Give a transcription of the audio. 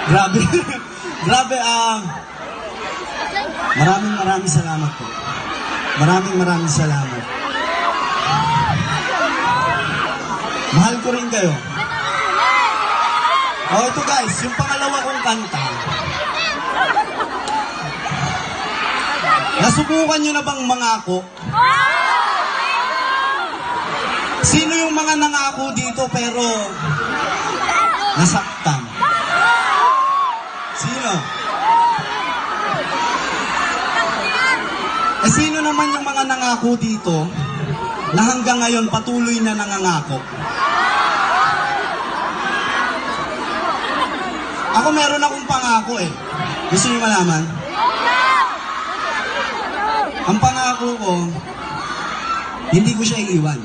Grabe. Grabe, maraming salamat po. Maraming salamat. Mahal ko rin kayo. Oh, ito guys, yung pangalawa kong kanta. Nasubukan nyo na bang mangako? Sino yung mga nangako dito pero nasaktan? Sino? Sino naman yung mga nangako dito na hanggang ngayon patuloy na nangangako? Ako meron akong pangako eh. Gusto niyo malaman? Ang pangako ko, hindi ko siya iiwan.